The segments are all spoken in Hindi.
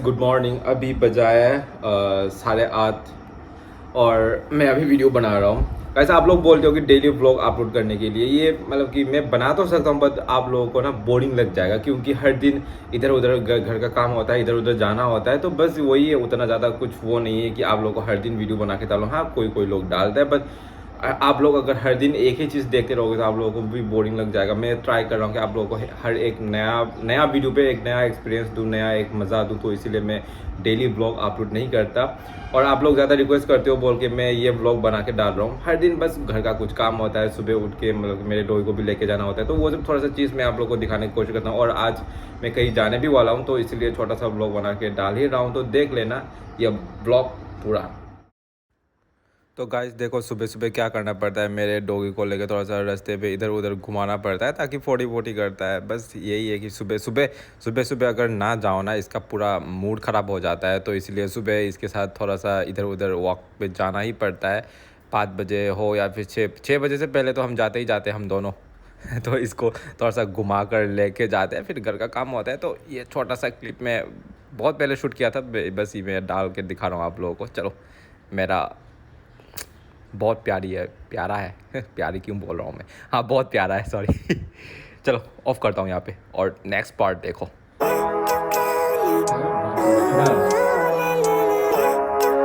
Good morning. अभी बजाया है 8:30 और मैं अभी वीडियो बना रहा हूँ। वैसे आप लोग बोलते हो कि डेली व्लॉग अपलोड करने के लिए, ये मतलब कि मैं बना तो सकता हूँ, बट आप लोगों को ना बोरिंग लग जाएगा, क्योंकि हर दिन इधर उधर घर का काम होता है, इधर उधर जाना होता है, तो बस वही है। उतना ज़्यादा कुछ वो नहीं है कि आप लोगों को हर दिन वीडियो बना के डालो। हाँ, कोई कोई लोग डालता है, बट आप लोग अगर हर दिन एक ही चीज़ देखते रहोगे तो आप लोगों को भी बोरिंग लग जाएगा। मैं ट्राई कर रहा हूँ कि आप लोगों को हर एक नया वीडियो पे एक नया एक्सपीरियंस दूँ, नया एक मज़ा दूँ, तो इसीलिए मैं डेली व्लॉग अपलोड नहीं करता। और आप लोग ज़्यादा रिक्वेस्ट करते हो बोल के मैं ये व्लॉग बना के डाल रहा हूँ। हर दिन बस घर का कुछ काम होता है, सुबह उठ के मतलब मेरे डॉगी को भी लेके जाना होता है, तो वो सब थोड़ा सा चीज़ मैं आप लोग को दिखाने की कोशिश करता हूँ। और आज मैं कहीं जाने भी वाला हूँ, तो इसलिए छोटा सा व्लॉग बना के डाल ही रहा हूँ, तो देख लेना यह व्लॉग पूरा। तो गाइस देखो, सुबह सुबह क्या करना पड़ता है, मेरे डॉगी को लेकर थोड़ा सा रास्ते पे इधर उधर घुमाना पड़ता है ताकि फोटी वोटी करता है। बस यही है कि सुबह सुबह अगर ना जाओ ना, इसका पूरा मूड ख़राब हो जाता है, तो इसलिए सुबह इसके साथ थोड़ा सा इधर उधर वॉक पे जाना ही पड़ता है। 5 बजे हो या फिर 6 बजे से पहले तो हम जाते ही जाते हैं हम दोनों। तो इसको थोड़ा सा घुमा कर लेके जाते हैं, फिर घर का काम होता है। तो ये छोटा सा क्लिप मैं बहुत पहले शूट किया था, बस ये मैं डाल के दिखा रहा हूँ आप लोगों को। चलो, मेरा बहुत प्यारा है प्यारी क्यों बोल रहा हूँ मैं, हाँ बहुत प्यारा है, सॉरी। चलो ऑफ करता हूँ यहाँ पे और नेक्स्ट पार्ट देखो।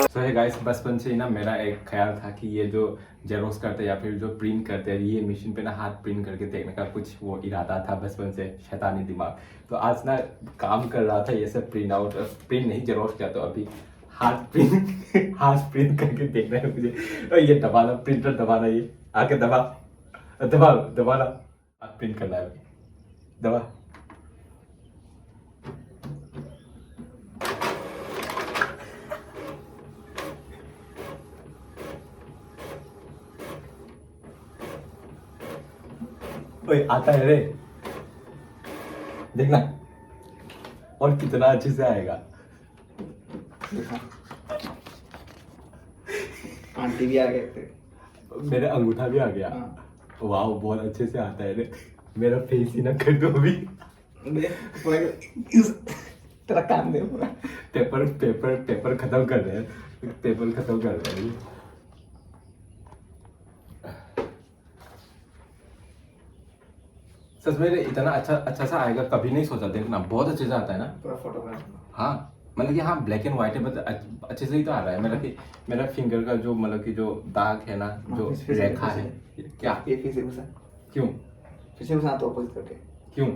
सो है गाइस, बचपन से ही ना मेरा एक ख्याल था कि ये जो जेरोक्स करते हैं या फिर जो प्रिंट करते हैं, ये मशीन पे ना हाथ प्रिंट करके देखने का कुछ वो इरादा था बचपन से, शैतानी दिमाग। तो आज ना काम कर रहा था ये सब प्रिंट आउट, प्रिंट नहीं जेरोक्स किया, तो अभी हाथ प्रिंट करके देखना है मुझे। और ये दबाना, प्रिंटर दबाना, ये आके दबाना, हाथ प्रिंट करना है, दबा। ओए आता है रे, देखना और कितना अच्छे से आएगा। आंटी भी आ गए थे, मेरा अंगूठा भी आ गया। वाह, बहुत अच्छे से आता है रे। मेरा फेस ही ना कर दो अभी। तेरा काम दे पूरा। पेपर खत्म कर रहे हैं, पेपर खत्म कर रहे हैं। सच में इतना अच्छा सा आएगा कभी नहीं सोचा, देखना बहुत अच्छे से आता है ना पूरा फोटोग्राफ। हाँ, मतलब कि हाँ ब्लैक एंड व्हाइट है, मतलब अच्छे से ही तो आ रहा है। मतलब कि मेरा फिंगर का जो मतलब कि जो दाग है ना, जो रेखा है, क्या ये फिर से घुसा, क्यों फिर से घुसा तो अपोजिट करके, क्यों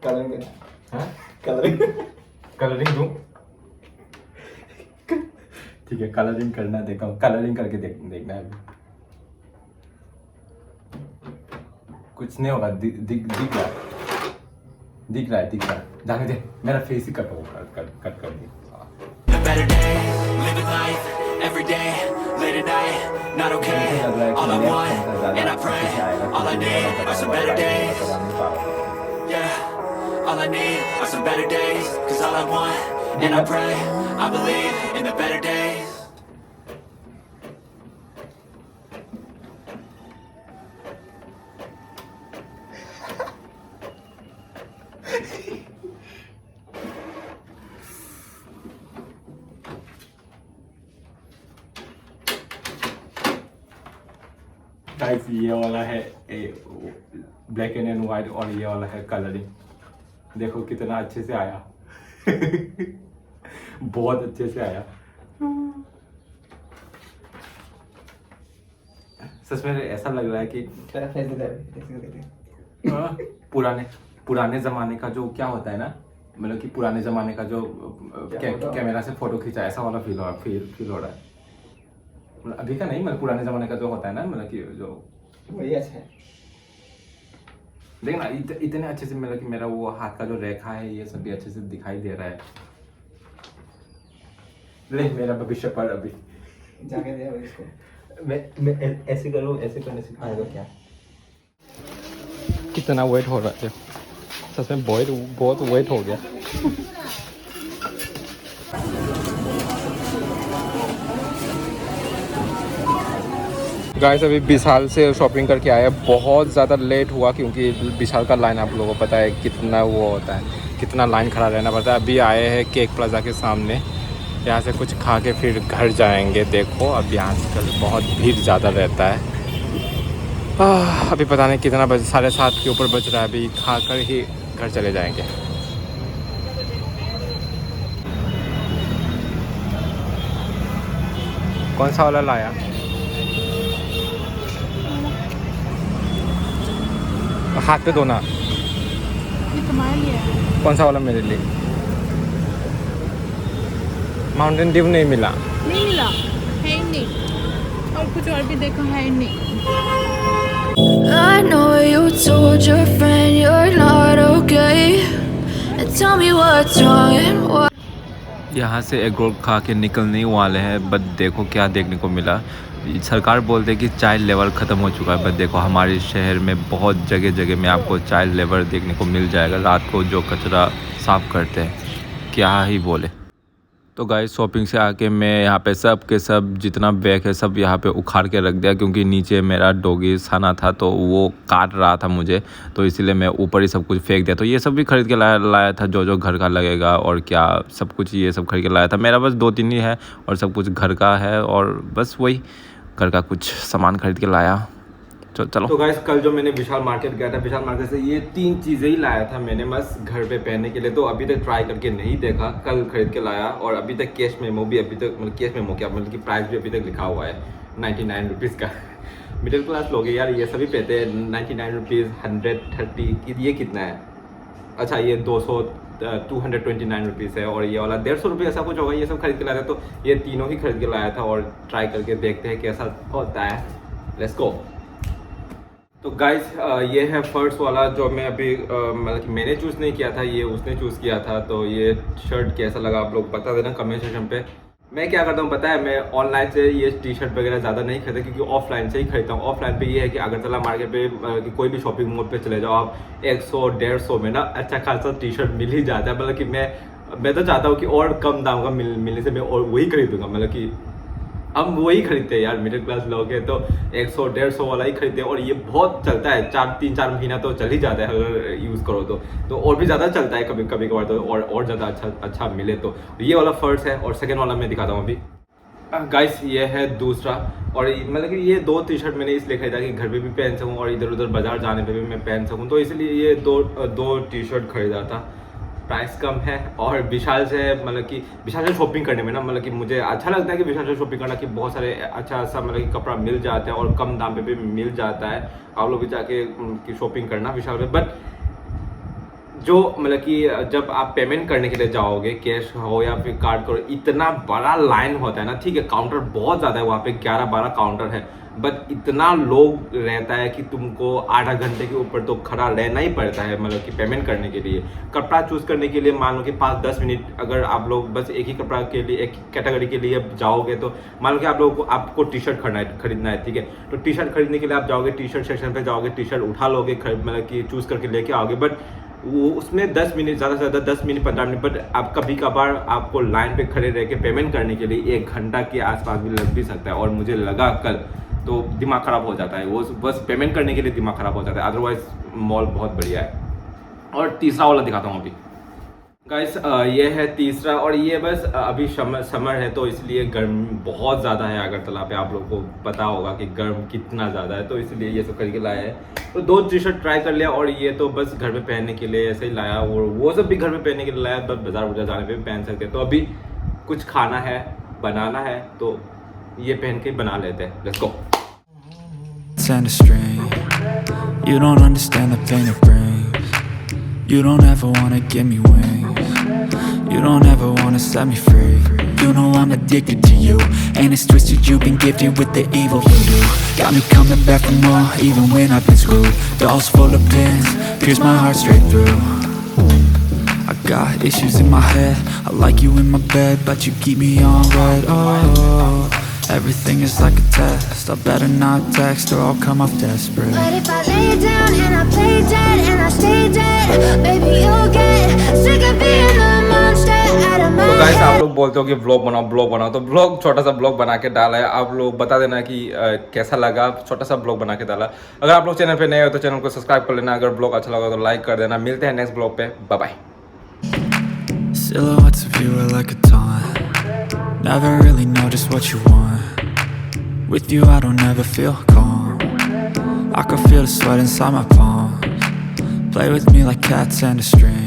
कलरिंग करना। हाँ, कलरिंग दूं? ठीक है, कलरिंग करना, देखा हूँ कलरिंग करके देखना है। कुछ नहीं होगा, दिख रहा है। जाने दे, मेरा फेस ही कट कर दी। Better day, living life, every day, late at night, not okay, all I want, and I pray, all I need are some better days, yeah, all I need are some better days, cause all I want, and I pray, I believe in the better days. Guys, ये वाला है ब्लैक एंड व्हाइट और ये वाला है कलरिंग। देखो कितना अच्छे से आया। बहुत अच्छे से आया। सच में ऐसा लग रहा है कि तेरा फेस पुराने जमाने का जो क्या होता है ना, मतलब कि पुराने जमाने का जो कैमरा से फोटो खींचा, ऐसा वाला फील हो रहा है। मतलब अभी का नहीं, मतलब पुराने जमाने का जो होता है ना, मतलब कि जो वही अच्छा है। देखना इतने अच्छे से, मतलब कि मेरा वो हाथ का जो रेखा है ये सब भी अच्छे से दिखाई दे रहा है। ले मेरा भविष्य पर अभी जाके दे इसको। मैं ऐसे करूँ, ऐसे करने से आएगा क्या? कितना वेट हो रहा है, सच में बहुत वेट हो गया। गाइस, अभी विशाल से शॉपिंग करके आया। बहुत ज़्यादा लेट हुआ क्योंकि विशाल का लाइन आप लोगों को पता है कितना वो होता है, कितना लाइन खड़ा रहना पड़ता है। अभी आए हैं केक प्लाजा के सामने, यहाँ से कुछ खा के फिर घर जाएंगे। देखो अब यहाँ से कल बहुत भीड़ ज़्यादा रहता है। अभी पता नहीं कितना बज, 7:30 के ऊपर बज रहा है। अभी खा कर ही घर चले जाएंगे। कौन सा वाला लाया? हाथ पे धोना। ये तुम्हारे लिए है। कौन सा वाला मेरे लिए? माउंटेन ड्यू नहीं मिला। नहीं मिला, है ही नहीं। और कुछ और भी देखो, है ही नहीं। I know you told your friend you're not okay, and tell me what's wrong and why. यहाँ से एग रोल खा के निकलने वाले हैं, बट देखो क्या देखने को मिला। सरकार बोलते हैं कि चाइल्ड लेबर ख़त्म हो चुका है, बट देखो हमारे शहर में बहुत जगह जगह में आपको चाइल्ड लेबर देखने को मिल जाएगा। रात को जो कचरा साफ़ करते हैं, क्या ही बोले। तो गाइस शॉपिंग से आके मैं यहाँ पे सब के सब जितना बैग है सब यहाँ पे उखाड़ के रख दिया, क्योंकि नीचे मेरा डॉगी साना था तो वो काट रहा था मुझे, तो इसीलिए मैं ऊपर ही सब कुछ फेंक दिया। तो ये सब भी खरीद के लाया था, जो घर का लगेगा और क्या सब कुछ ये सब खरीद के लाया था। मेरा बस 2-3 ही है और सब कुछ घर का है, और बस वही घर का कुछ सामान खरीद के लाया। चलो। तो गाइस कल जो मैंने विशाल मार्केट गया था, विशाल मार्केट से ये 3 चीज़ें ही लाया था मैंने बस घर पे पहनने के लिए। तो अभी तक ट्राई करके नहीं देखा, कल खरीद के लाया। और अभी तक कैश मेमो भी अभी तक, मतलब कैश मेमो क्या, मतलब कि प्राइस भी अभी तक लिखा हुआ है 99 रुपीज़ का। मिडिल क्लास लोग यार ये सभी पहते हैं 99 रुपीज़, 130, ये कितना है? अच्छा ये 229 रुपीज़ है, और ये वाला 150 रुपये ऐसा कुछ होगा। ये सब खरीद के लाया था, तो ये तीनों ही खरीद के लाया था और ट्राई करके देखते हैं कैसा होता है। Let's go. तो गाइस ये है फर्स्ट वाला जो मैं अभी मतलब कि मैंने चूज़ नहीं किया था, ये उसने चूज़ किया था। तो ये शर्ट कैसा लगा आप लोग बता देना कमेंट सेक्शन पे। मैं क्या करता हूँ पता है, मैं ऑनलाइन से ये टी-शर्ट वगैरह ज़्यादा नहीं खरीदता, क्योंकि ऑफलाइन से ही खरीदता हूँ। ऑफलाइन पे ये है कि अगरतला मार्केट पे कि कोई भी शॉपिंग मॉल पे चले जाओ आप, 100-150 में ना अच्छा खासा टी-शर्ट मिल ही जाता है। मतलब कि मैं तो चाहता हूँ कि और कम दाम का मिलने से मैं और वही खरीदूँगा। मतलब कि हम वही खरीदते हैं यार, मिडिल क्लास लोग हैं तो 100-150 वाला ही खरीदते हैं, और ये बहुत चलता है। 3-4 महीना तो चल ही जाता है अगर यूज़ करो तो और भी ज़्यादा चलता है कभी कभार तो, और ज़्यादा अच्छा मिले तो। ये वाला फर्स्ट है, और सेकेंड वाला मैं दिखाता हूँ अभी। गाइस ये है दूसरा, और मतलब कि ये 2 टी-शर्ट मैंने इसलिए खरीदा कि घर पे भी पहन सकूँ और इधर उधर बाजार जाने पे भी मैं पहन सकूँ, तो इसलिए ये दो टी-शर्ट खरीदा था। प्राइस कम है, और विशाल से मतलब कि विशाल से शॉपिंग करने में ना, मतलब कि मुझे अच्छा लगता है कि विशाल से शॉपिंग करना, कि बहुत सारे अच्छा सा मतलब कि कपड़ा मिल जाता है और कम दाम पे भी मिल जाता है। आप लोग भी जाके शॉपिंग करना विशाल पे। बट जो मतलब कि जब आप पेमेंट करने के लिए जाओगे, कैश हो या फिर कार्ड करो, इतना बड़ा लाइन होता है ना। ठीक है काउंटर बहुत ज़्यादा है वहाँ पे, 11-12 काउंटर है, बट इतना लोग रहता है कि तुमको आधा घंटे के ऊपर तो खड़ा रहना ही पड़ता है, मतलब कि पेमेंट करने के लिए। कपड़ा चूज़ करने के लिए मान लो कि 5-10 मिनट अगर आप लोग बस एक ही कपड़ा के लिए, एक कैटेगरी के लिए जाओगे, तो मान लो कि आप लोगों को आपको टी-शर्ट खरीदना है। ठीक है, तो टी-शर्ट खरीदने के लिए आप जाओगे, टी-शर्ट सेक्शन पे जाओगे, टी-शर्ट उठा लोगे, मतलब कि चूज़ करके लेके आओगे। बट वो उसमें 10 मिनट ज़्यादा से ज़्यादा 10 मिनट 15 मिनट, बट आप कभी कभार आपको लाइन पे खड़े रह के पेमेंट करने के लिए 1 घंटा के आसपास भी लग भी सकता है। और मुझे लगा कल तो दिमाग ख़राब हो जाता है, वो बस पेमेंट करने के लिए दिमाग ख़राब हो जाता है। अदरवाइज़ मॉल बहुत बढ़िया है। और तीसरा वाला दिखाता हूँ अभी गाइस, ये है तीसरा, और ये बस अभी समर है तो इसलिए गर्म बहुत ज़्यादा है अगरतला पे। आप लोगों को पता होगा कि गर्म कितना ज़्यादा है, तो इसलिए ये सब खरीद के लाया है। तो 2 टी-शर्ट ट्राई कर लिया, और ये तो बस घर पे पहनने के लिए ऐसे ही लाया, और वो सब भी घर पे पहनने के लिए लाया, बस बाजार जाने पे भी पहन सकते हैं। तो अभी कुछ खाना है, बनाना है, तो ये पहन के बना लेते हैं। Let's go. And a string, you don't understand the pain it brings. You don't ever wanna give me wings. You don't ever wanna set me free. You know I'm addicted to you, and it's twisted. You've been gifted with the evil voodoo. Got me coming back for more, even when I've been screwed. Dolls full of pins, pierce my heart straight through. I got issues in my head. I like you in my bed, but you keep me on red. Oh. Everything is like a test. I better not text or I'll come off desperate. But if I lay down and I play dead and I stay dead, baby you'll get sick of being the monster out of my तो गाइस head. आप लोग बोलते हो कि ब्लॉग बनाओ, तो ब्लॉग छोटा सा ब्लॉग बना के डाला है। आप लोग बता देना कि कैसा लगा, छोटा सा ब्लॉग बना के डाला। अगर आप लोग चैनल पे नए हो तो चैनल को सब्सक्राइब कर लेना। अगर ब्लॉग अच्छा लगा तो लाइक कर देना। मिलते हैं नेक्स्ट ब्लॉग पे, bye bye. Silhouettes of you are like a taunt. Never really know just what you want. With you I don't ever feel calm. I can feel the sweat inside my palms. Play with me like cats and a string.